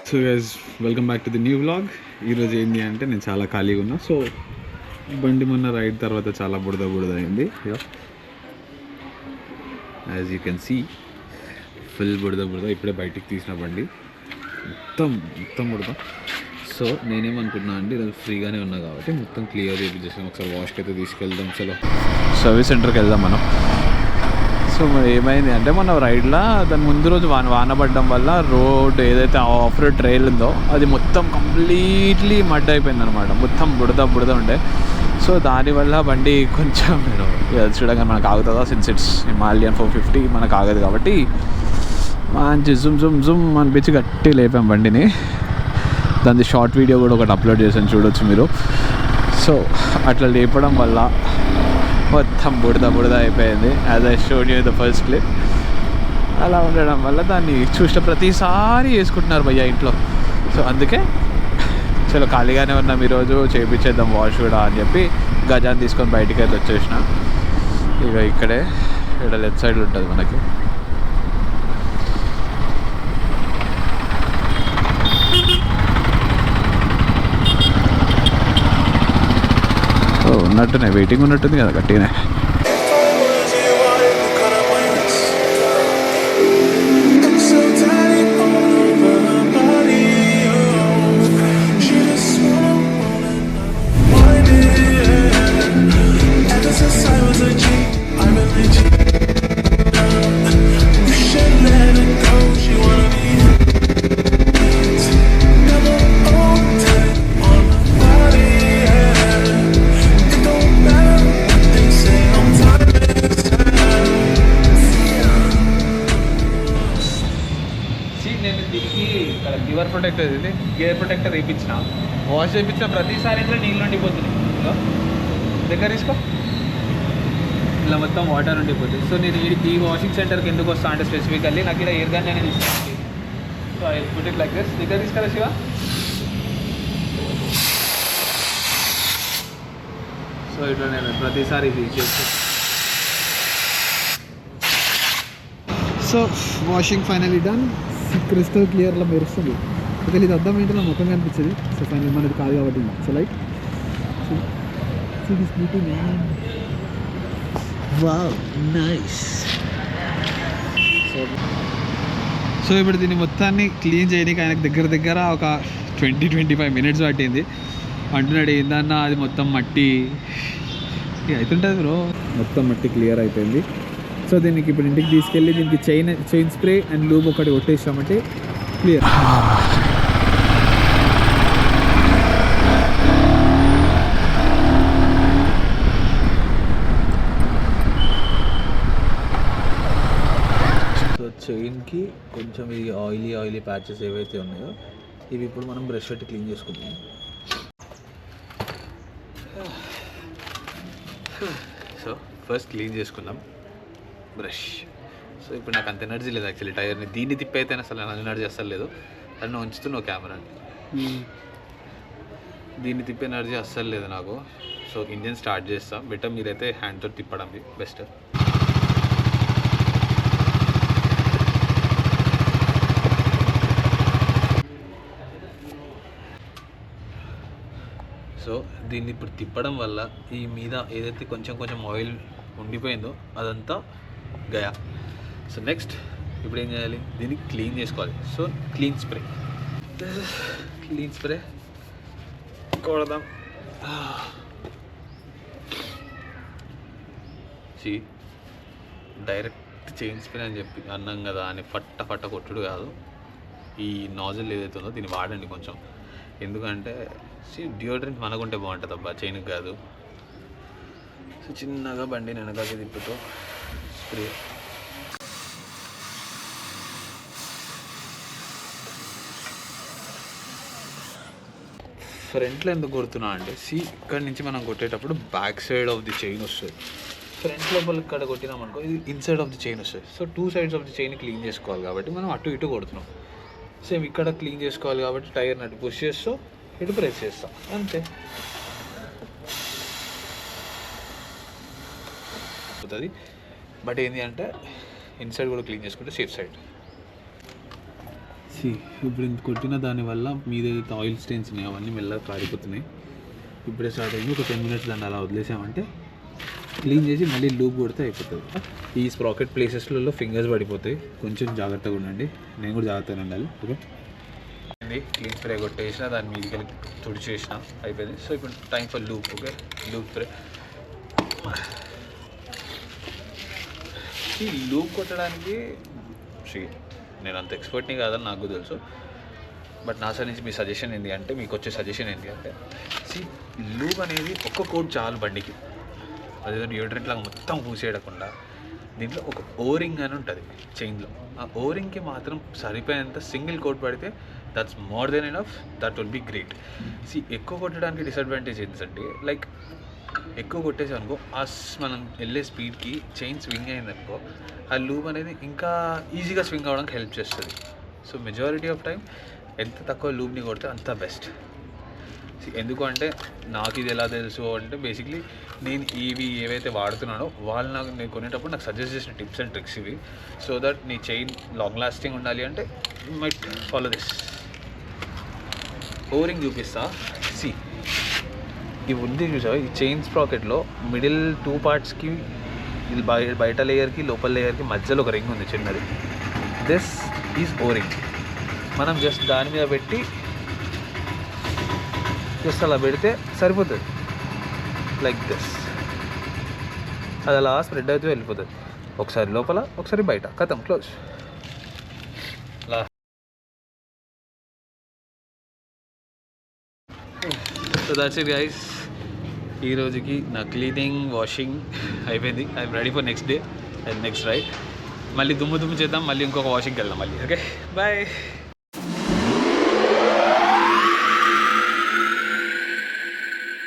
So guys welcome back to the new vlog. ఈరోజు ఏంటి అంటే నేను చాలా ఖాళీగా ఉన్నా. సో బండి మొన్న రైడ్ తర్వాత చాలా బుడద అయింది. As you can see full బుడద ఇప్పుడే బయటికి తీసిన బండి మొత్తం బుడద. సో నేనేమనుకుంటున్నా అంటే ఈరోజు ఫ్రీగానే ఉన్నా కాబట్టి మొత్తం క్లియర్ చేయించేసాం. ఒకసారి వాష్కి అయితే తీసుకెళ్దాం. చలో సర్వీస్ సెంటర్కి వెళ్దాం మనం. సో మరి ఏమైంది అంటే మన రైడ్లో దాని ముందు రోజు వాన పడడం వల్ల రోడ్ ఏదైతే ఆఫ్ రోడ్ ట్రైల్ ఉందో అది మొత్తం కంప్లీట్లీ మడ్ అయిపోయింది అనమాట. మొత్తం బుడద ఉండే. సో దానివల్ల బండి కొంచెం చూడగానే మనకు ఆగుతుందా, సిన్స్ ఇట్స్ హిమాలయన్ 450 మనకు ఆగదు కాబట్టి మంచి జుమ్ అనిపించి గట్టి లేపాం బండిని. దాని షార్ట్ వీడియో కూడా ఒకటి అప్లోడ్ చేశాను, చూడొచ్చు మీరు. సో అట్లా లేపడం వల్ల మొత్తం బుడద అయిపోయింది. As I showed you the first clip. అలా ఉండడం వల్ల దాన్ని చూసిన ప్రతిసారి వేసుకుంటున్నారు భయ్యా ఇంట్లో. సో అందుకే చలో ఖాళీగానే ఉన్నాం ఈరోజు, చేయించేద్దాం వాష్ కూడా అని చెప్పి గజాన్ని తీసుకొని బయటికి అయితే వచ్చేసిన. ఇక ఇక్కడే ఇక్కడ లెఫ్ట్ సైడ్లో ఉంటుంది మనకి. ఉన్నట్టునే వెయిటింగ్ ఉన్నట్టుంది కదా గట్టిగానే. గేర్ ప్రొటెక్టర్ వేయించిన, వాష్ చేయించిన ప్రతిసారి ఇంట్లో నీళ్ళు ఉండిపోతుంది. దగ్గర తీసుకో, ఇలా మొత్తం వాటర్ ఉండిపోతుంది. సో నేను ఈ వాషింగ్ సెంటర్కి ఎందుకు వస్తా అంటే స్పెసిఫికల్లీ నాకు ఇక్కడ ఎయిర్ గన్ అనేది ఇస్తాను. So I put it like this. దగ్గర తీసుకురా శివ. సో ఇట్లా నేను ప్రతిసారి ఇది చేస్తాను. So washing finally done. Crystal క్లియర్లో మెరుస్తుంది. ఒకవేళ ఇది అర్థం ఏంటో నా ముఖం కనిపించేది. సో ఫైనల్ మనది కాదు కాబట్టి so like wow nice. So ఇప్పుడు దీన్ని మొత్తాన్ని క్లీన్ చేయడానికి ఆయనకు దగ్గర ఒక 20-25 మినిట్స్ పట్టింది. అంటున్నాడు ఏందన్నా అది మొత్తం మట్టి అవుతుంటుంది బ్రో. మొత్తం మట్టి క్లియర్ అయిపోయింది. సో దీనికి ఇప్పుడు ఇంటికి తీసుకెళ్ళి దీనికి చైన్ స్ప్రే అండ్ లూబ్ ఒకటి కొట్టేసామంటే క్లియర్. సో చైన్కి కొంచెం ఈ ఆయిలీ ప్యాచెస్ ఏవైతే ఉన్నాయో ఇవి ఇప్పుడు మనం బ్రష్ పెట్టి క్లీన్ చేసుకుంటాం. సో ఫస్ట్ క్లీన్ చేసుకుందాం బ్రష్. సో ఇప్పుడు నాకు అంత ఎనర్జీ లేదు యాక్చువల్లీ టైర్ని దీన్ని తిప్పైతే అసలు నాకు ఎనర్జీ అస్సలు లేదు. అని నువ్వు ఉంచుతున్నావు కెమెరాని, దీన్ని తిప్పే ఎనర్జీ అస్సలు లేదు నాకు. సో ఇంజిన్ స్టార్ట్ చేస్తాం. బెటర్ మీరైతే హ్యాండ్తో తిప్పడం బెస్ట్. సో దీన్ని ఇప్పుడు తిప్పడం వల్ల ఈ మీద ఏదైతే కొంచెం ఆయిల్ ఉండిపోయిందో అదంతా గయా. సో నెక్స్ట్ ఇప్పుడు ఏం చేయాలి, దీన్ని క్లీన్ చేసుకోవాలి. సో క్లీన్ స్ప్రే కొడదాం. డైరెక్ట్ చైన్ స్ప్రే అని చెప్పి అన్నాం కదా అని పట్ట కొట్టుడు కాదు. ఈ నాజిల్ ఏదైతే ఉందో దీన్ని వాడండి కొంచెం. ఎందుకంటే డియోడ్రెంట్ మనకుంటే బాగుంటుంది అబ్బా, చైన్కి కాదు. సో చిన్నగా బండి వెనకాకి తిప్పుతో స్ప్రే. ఫ్రంట్లో ఎందుకు కొడుతున్నా అంటే ఇక్కడ నుంచి మనం కొట్టేటప్పుడు back side of the chain వస్తుంది. ఫ్రంట్ లోపల ఇక్కడ కొట్టినామనుకో ఇది ఇన్సైడ్ ఆఫ్ ది చైన్ వస్తుంది. So 2 sides of the chain clean చేసుకోవాలి కాబట్టి మనం అటు ఇటు కొడుతున్నాం. సేమ్ ఇక్కడ క్లీన్ చేసుకోవాలి కాబట్టి టైర్ని అటు పుష్ చేస్తూ ఇటు ప్రెస్ చేస్తాం అంతే. అవుతుంది. బట్ ఏంటి అంటే ఇన్సైడ్ కూడా క్లీన్ చేసుకుంటే సేఫ్ సైడ్. ఇప్పుడు ఇంత కొట్టిన దానివల్ల మీద ఏదైతే ఆయిల్ స్టెయిన్స్ ఉన్నాయో అవన్నీ మెల్లగా కారిపోతున్నాయి. ఇప్పుడే స్టార్ట్ అయింది. ఒక 10 minutes దాన్ని అలా వదిలేసామంటే క్లీన్ చేసి మళ్ళీ లూప్ కొడితే అయిపోతుంది. ఈ స్ప్రాకెట్ ప్లేసెస్లలో ఫింగర్స్ పడిపోతాయి, కొంచెం జాగ్రత్తగా ఉండండి. నేను కూడా జాగ్రత్తగా ఉండాలి. ఓకే, క్లీన్ స్ప్రే కొట్టేసిన దాని మీదకి వెళ్ళి తుడిచేసిన అయిపోయింది. సో ఇప్పుడు time for loop. Okay, loop spray. ఈ లూప్ కొట్టడానికి నేను అంత ఎక్స్పర్ట్ని కాదని నాకు తెలుసు, బట్ నా సైడ్ నుంచి మీ సజెషన్ ఏంటి అంటే, మీకు వచ్చే సజెషన్ ఏంటి అంటే, లూప్ అనేది ఒక్క కోట్ చాలు బండికి. అదేదో డియోడ్రెంట్ లాగా మొత్తం పూసేయకుండా దీంట్లో ఒక ఓరింగ్ అని ఉంటుంది చైన్లో. ఆ ఓరింగ్కి మాత్రం సరిపోయేంత సింగిల్ కోట్ పడితే that's more than enough, that will be great. ఎక్కువ కొట్టడానికి డిసడ్వాంటేజ్ ఏంటంటే, లైక్ ఎక్కువ కొట్టేసి అనుకో మనం వెళ్ళే స్పీడ్కి చైన్ స్వింగ్ అయిందనుకో ఆ లూప్ అనేది ఇంకా ఈజీగా స్వింగ్ అవ్వడానికి హెల్ప్ చేస్తుంది. సో మెజారిటీ ఆఫ్ టైం ఎంత తక్కువ లూప్ని కొడితే అంత బెస్ట్. ఎందుకు అంటే నాకు ఇది ఎలా తెలుసు అంటే, బేసిక్లీ నేను ఇవి ఏవైతే వాడుతున్నానో వాళ్ళు నేను కొనేటప్పుడు నాకు సజెస్ట్ చేసిన టిప్స్ అండ్ ట్రిక్స్ ఇవి. సో దట్ నీ చైన్ లాంగ్ లాస్టింగ్ ఉండాలి అంటే యూ మైట్ ఫాలో దిస్. ఓరింగ్ చూపిస్తా. ఇవి ఉంది చూసావా, ఈ చైన్ స్ప్రాకెట్లో మిడిల్ 2 partsకి, ఇది బయట లేయర్కి లోపల లేయర్కి మధ్యలో ఒక రింగ్ ఉంది చిన్నది. This is ఓరింగ్. మనం జస్ట్ దాని మీద పెట్టి జస్ట్ అలా పెడితే సరిపోతుంది, లైక్ దిస్. అది అలా స్ప్రెడ్ అవుతూ వెళ్ళిపోతుంది, ఒకసారి లోపల ఒకసారి బయట, కథం, close. So that's it guys. ఈ రోజుకి నా క్లీనింగ్ వాషింగ్ అయిపోయింది. I'm ready for next day and next ride. మళ్ళీ దుమ్ము చేద్దాం, మళ్ళీ ఇంకొక వాషింగ్కి వెళ్దాం మళ్ళీ. Okay, bye.